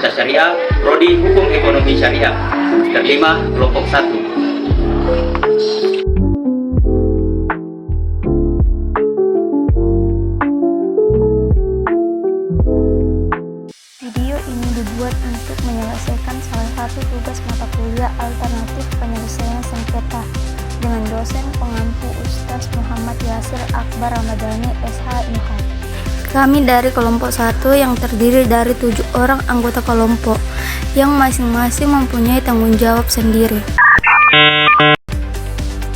Fakultas Syariah, Prodi Hukum Ekonomi Syariah, semester 5, kelompok 1. Video ini dibuat untuk menyelesaikan salah satu tugas mata kuliah alternatif penyelesaian sengketa dengan dosen pengampu Ustaz Muhammad Yasir Akbar Ramadhani SHMH. Kami dari kelompok 1 yang terdiri dari 7 orang anggota kelompok yang masing-masing mempunyai tanggung jawab sendiri.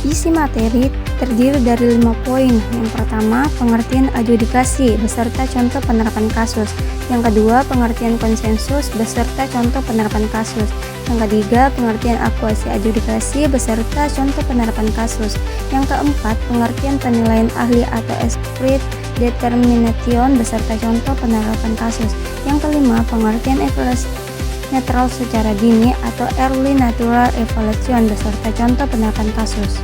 Isi materi terdiri dari 5 poin. Yang pertama, pengertian adjudikasi beserta contoh penerapan kasus. Yang kedua, pengertian konsensus beserta contoh penerapan kasus. Yang ketiga, pengertian akuasi adjudikasi beserta contoh penerapan kasus. Yang keempat, pengertian penilaian ahli atau expert determination beserta contoh penerapan kasus. Yang kelima, pengertian evaluasi netral secara dini atau early natural evaluation beserta contoh penerapan kasus.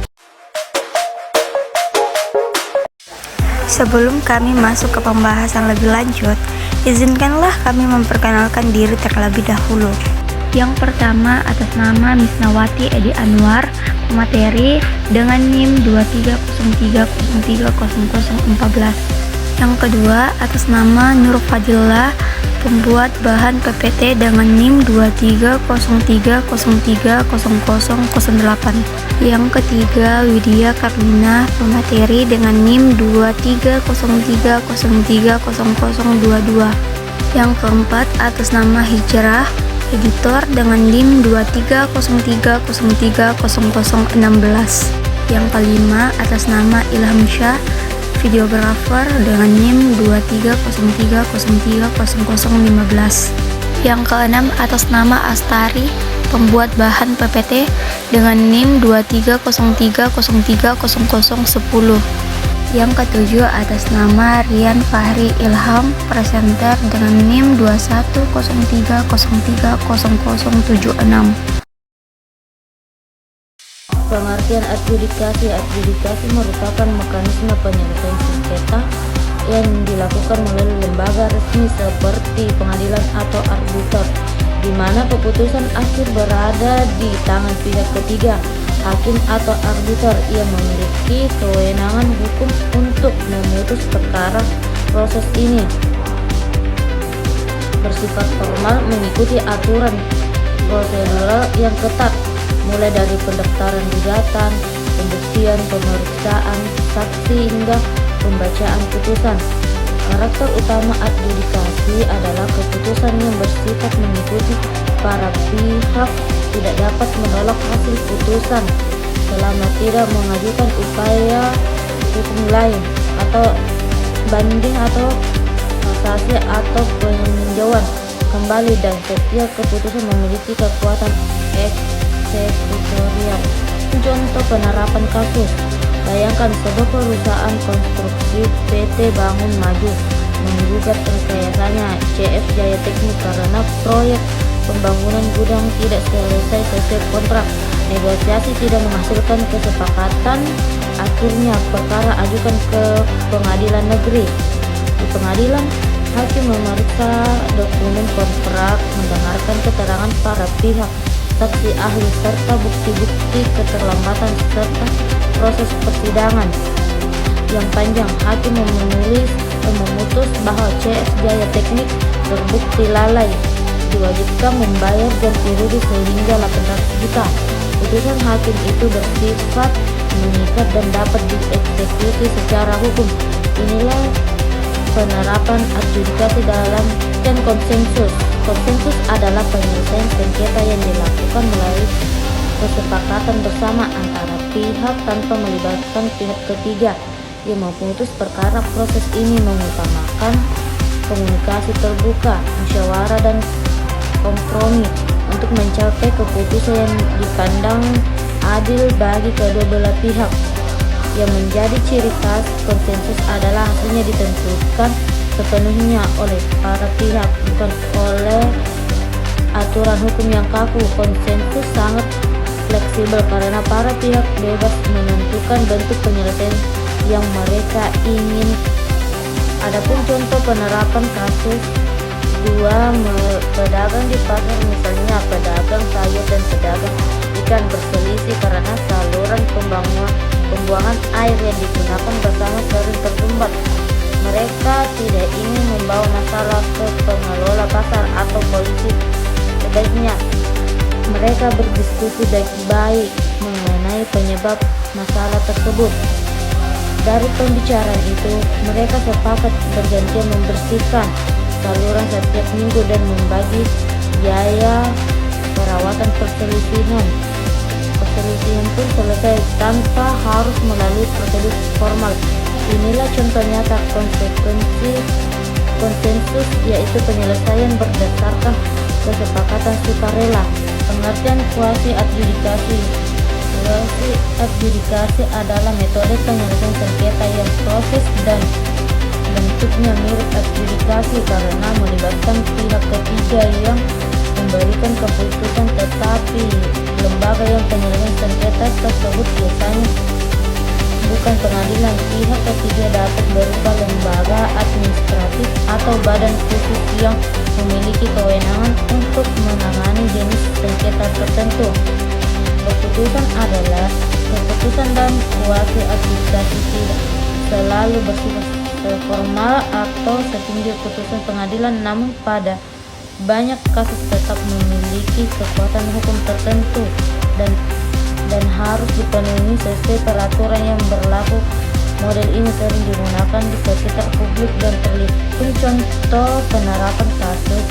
Sebelum kami masuk ke pembahasan lebih lanjut, izinkanlah kami memperkenalkan diri terlebih dahulu. Yang pertama, atas nama Misnawati Edi Anwar, pemateri dengan NIM 2303030014. Yang kedua, atas nama Nur Fadillah, pembuat bahan PPT dengan NIM 2303030008. Yang ketiga, Widya Karlina, pemateri dengan NIM 2303030022. Yang keempat, atas nama Hijrah, editor dengan NIM 2303030016. Yang kelima, atas nama Ilham Syah, videografer dengan NIM 2303030015. Yang keenam, atas nama Astari, pembuat bahan PPT dengan NIM 2303030010. Yang ketujuh, atas nama Rian Fahri Ilham, presenter dengan NIM 2103030076. Pengertian adjudikasi. Adjudikasi merupakan mekanisme penyelesaian sengketa yang dilakukan melalui lembaga resmi seperti pengadilan atau arbitrator, di mana keputusan akhir berada di tangan pihak ketiga, hakim atau arbitrator yang memiliki kewenangan hukum untuk memutus perkara. Proses ini bersifat formal, mengikuti aturan prosedural yang ketat, mulai dari pendaftaran gugatan, pembuktian, pemeriksaan saksi hingga pembacaan putusan. Karakter utama adjudikasi adalah keputusan yang bersifat mengikuti para pihak, tidak dapat menolak hasil putusan selama tidak mengajukan upaya hukum lain atau banding atau kasasi atau peninjauan kembali, dan setiap keputusan memiliki kekuatan eksekutorial. Contoh penerapan kasus: bayangkan sebuah perusahaan konstruksi PT Bangun Maju menggugat rekayasanya CF Jaya Teknik karena proyek pembangunan gudang tidak selesai sesuai kontrak. Negosiasi tidak menghasilkan kesepakatan, akhirnya perkara ajukan ke pengadilan negeri. Di pengadilan, hakim memeriksa dokumen kontrak, mendengarkan keterangan para pihak, saksi ahli serta bukti-bukti keterlambatan serta proses persidangan yang panjang. Hakim memutus bahwa CF Jaya Teknik terbukti lalai, diwajibkan membayar ganti rugi sehingga 800 juta. Putusan hakim itu bersifat mengikat dan dapat dieksekusi secara hukum. Inilah penerapan adjudikasi dalam dan konsensus. Konsensus adalah penyelesaian sengketa yang dilakukan melalui kesepakatan bersama antara pihak tanpa melibatkan pihak ketiga yang memutus perkara. Proses ini mengutamakan komunikasi terbuka, musyawarah, dan kompromi untuk mencapai keputusan yang dipandang adil bagi kedua belah pihak. Yang menjadi ciri khas konsensus adalah hasilnya ditentukan sepenuhnya oleh para pihak, bukan oleh aturan hukum yang kaku. Konsensus sangat fleksibel karena para pihak bebas menentukan bentuk penyelesaian yang mereka ingin. Adapun contoh penerapan kasus: 2. Pedagang di pasar, misalnya pedagang sayur dan pedagang ikan, berselisih karena saluran pembuangan air yang digunakan bersama sering tersumbat. Mereka tidak ingin membawa masalah ke pengelola pasar atau polisi. Sebaiknya mereka berdiskusi baik-baik mengenai penyebab masalah tersebut. Dari pembicaraan itu, mereka sepakat bergantian membersihkan saluran setiap minggu dan membagi biaya perawatan perselisihan. Perselisihan pun selesai tanpa harus melalui prosedur formal. Inilah contoh nyata konsekuensi konsensus, yaitu penyelesaian berdasarkan kesepakatan sukarela. Pengertian kuasi adjudikasi. Kuasi adjudikasi adalah metode penyelesaian sengketa yang proses dan bentuknya mirip adjudikasi karena melibatkan pihak ketiga yang memberikan keputusan, tetapi lembaga yang penyelesaian sengketa tersebut biasanya bukan pengadilan. Pihak ketiga dapat berupa lembaga administratif atau badan khusus yang memiliki kewenangan untuk menangani jenis sengketa tertentu. Keputusan dan kuasi adjudikasi tidak selalu bersifat formal atau setinggi putusan pengadilan, namun pada banyak kasus tetap memiliki kekuatan hukum tertentu dan harus dipenuhi sesuai peraturan yang berlaku. Model ini sering digunakan di sekitar publik dan terlihat contoh penerapan kasus.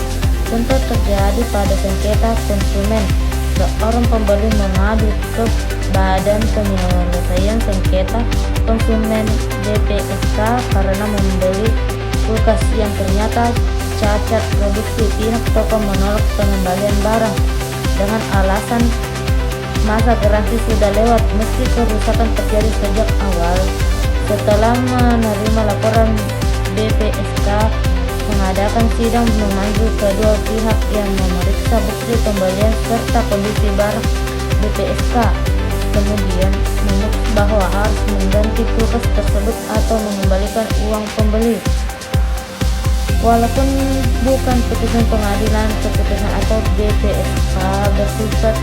Contoh terjadi pada sengketa konsumen. Seorang pembeli mengadu ke Badan Penyelesaian Sengketa Konsumen BPSK karena membeli kulkas yang ternyata cacat produksi. Pihak toko menolak pengembalian barang dengan alasan masa garansi sudah lewat, meski kerusakan terjadi sejak awal. Setelah menerima laporan, BPSK mengadakan sidang memanggil kedua pihak yang memeriksa bukti pembelian serta kondisi barang. BPSK kemudian memutus bahwa harus mengganti kulkas tersebut atau mengembalikan uang pembeli. Walaupun bukan putusan pengadilan, keputusan atau BPSK bersifat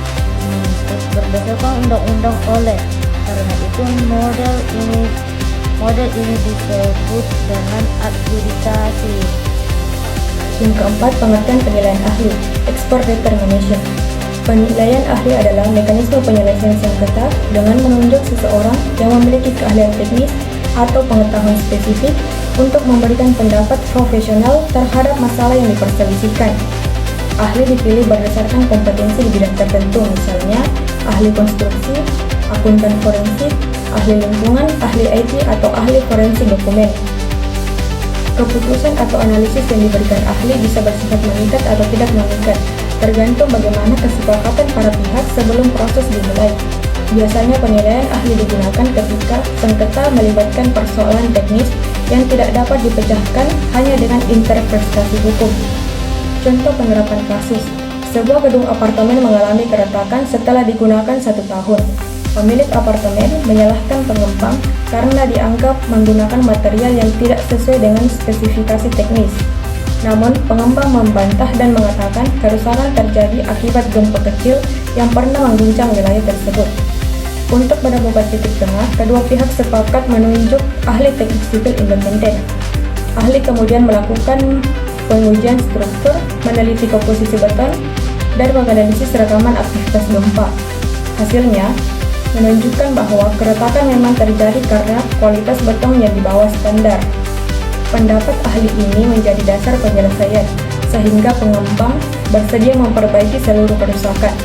berdasarkan undang-undang. Oleh karena itu model ini disebut dengan adjudikasi. Yang keempat, pengertian penilaian ahli, expert determination. Penilaian ahli adalah mekanisme penyelesaian sengketa dengan menunjuk seseorang yang memiliki keahlian teknis atau pengetahuan spesifik untuk memberikan pendapat profesional terhadap masalah yang diperselisihkan. Ahli dipilih berdasarkan kompetensi di bidang tertentu, misalnya ahli konstruksi, akuntan forensik, ahli lingkungan, ahli IT, atau ahli forensik dokumen. Keputusan atau analisis yang diberikan ahli bisa bersifat mengikat atau tidak mengikat, tergantung bagaimana kesepakatan para pihak sebelum proses dimulai. Biasanya penilaian ahli digunakan ketika sengketa melibatkan persoalan teknis yang tidak dapat dipecahkan hanya dengan interpretasi hukum. Contoh penerapan kasus: sebuah gedung apartemen mengalami keretakan setelah digunakan 1 tahun. Pemilik apartemen menyalahkan pengembang karena dianggap menggunakan material yang tidak sesuai dengan spesifikasi teknis. Namun, pengembang membantah dan mengatakan kerusakan terjadi akibat gempa kecil yang pernah mengguncang wilayah tersebut. Untuk menemukan titik tengah, kedua pihak sepakat menunjuk ahli teknik sipil independen. Ahli kemudian melakukan pengujian struktur, meneliti komposisi beton, dan menganalisis rekaman aktivitas gempa. Hasilnya menunjukkan bahwa keretakan memang terjadi karena kualitas beton yang di bawah standar. Pendapat ahli ini menjadi dasar penyelesaian, sehingga pengembang bersedia memperbaiki seluruh kerusakan.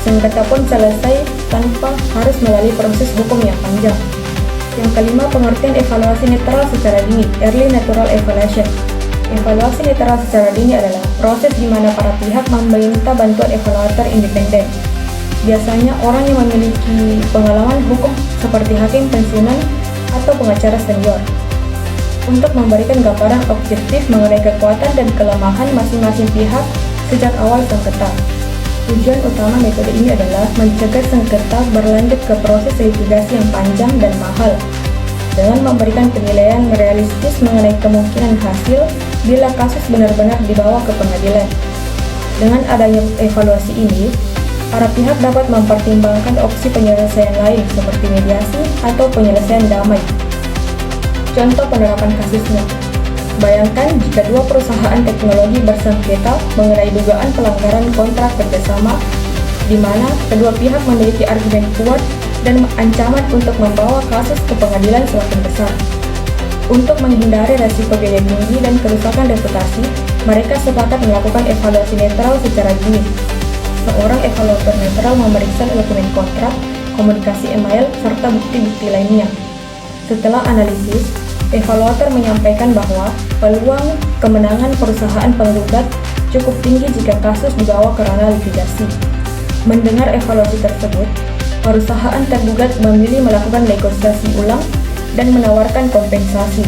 Sengketa pun selesai tanpa harus melalui proses hukum yang panjang. Yang kelima, pengertian evaluasi netral secara dini, early neutral evaluation. Evaluasi netral secara dini adalah proses di mana para pihak meminta bantuan evaluator independen. Biasanya orang yang memiliki pengalaman hukum seperti hakim pensiunan atau pengacara senior, untuk memberikan gambaran objektif mengenai kekuatan dan kelemahan masing-masing pihak sejak awal sengketa. Tujuan utama metode ini adalah mencegah sengketa berlanjut ke proses litigasi yang panjang dan mahal, dengan memberikan penilaian realistis mengenai kemungkinan hasil bila kasus benar-benar dibawa ke pengadilan. Dengan adanya evaluasi ini, para pihak dapat mempertimbangkan opsi penyelesaian lain seperti mediasi atau penyelesaian damai. Contoh penerapan kasusnya. Bayangkan jika dua perusahaan teknologi bersengketa mengenai dugaan pelanggaran kontrak kerjasama, di mana kedua pihak memiliki argumen kuat dan ancaman untuk membawa kasus ke pengadilan semakin besar. Untuk menghindari resiko biaya tinggi dan kerusakan reputasi, mereka sepakat melakukan evaluasi netral secara dini. Seorang evaluator netral memeriksa dokumen kontrak, komunikasi email, serta bukti-bukti lainnya. Setelah analisis, evaluator menyampaikan bahwa peluang kemenangan perusahaan penggugat cukup tinggi jika kasus dibawa ke ranah litigasi. Mendengar evaluasi tersebut, perusahaan tergugat memilih melakukan negosiasi ulang dan menawarkan kompensasi.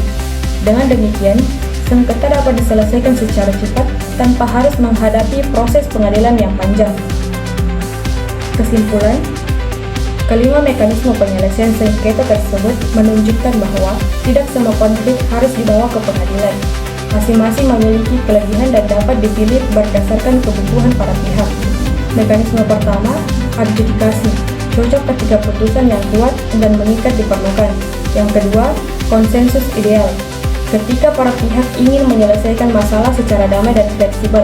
Dengan demikian, sengketa dapat diselesaikan secara cepat tanpa harus menghadapi proses pengadilan yang panjang. Kesimpulan, kelima mekanisme penyelesaian sengketa tersebut menunjukkan bahwa tidak semua konflik harus dibawa ke pengadilan. Masing-masing memiliki kelebihan dan dapat dipilih berdasarkan kebutuhan para pihak. Mekanisme pertama, adjudikasi, cocok ketika putusan yang kuat dan mengikat diperlukan. Yang kedua, konsensus ideal, ketika para pihak ingin menyelesaikan masalah secara damai dan fleksibel.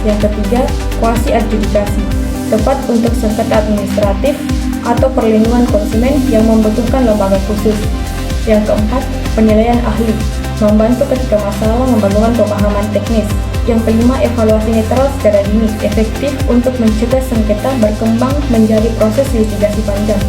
Yang ketiga, kuasi adjudikasi, tepat untuk sengketa administratif atau perlindungan konsumen yang membutuhkan lembaga khusus. Yang keempat, penilaian ahli, membantu ketika masalah memerlukan pemahaman teknis. Yang kelima, evaluasi netral secara dini, efektif untuk mencegah sengketa berkembang menjadi proses litigasi panjang.